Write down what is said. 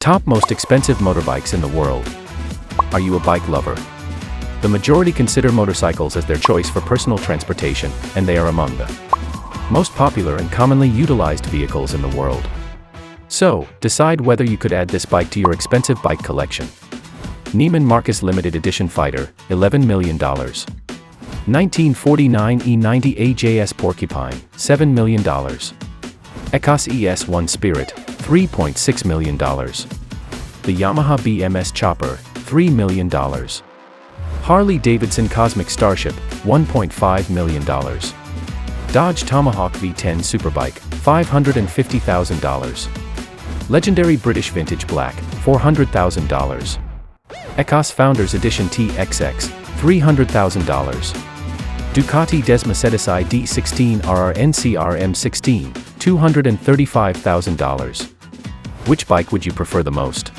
Top most expensive motorbikes in the world. Are you a bike lover? The majority consider motorcycles as their choice for personal transportation, and they are among the most popular and commonly utilized vehicles in the world. So, decide whether you could add this bike to your expensive bike collection. Neiman Marcus Limited Edition Fighter, $11 million. 1949 E90 AJS Porcupine, $7 million. ECOS ES1 Spirit, $3.6 million. The Yamaha BMS Chopper, $3 million. Harley-Davidson Cosmic Starship, $1.5 million. Dodge Tomahawk V10 Superbike, $550,000. Legendary British Vintage Black, $400,000. ECOS Founders Edition TXX, $300,000. Ducati Desmercedes ID16 RR NCR M16, $235,000. Which bike would you prefer the most?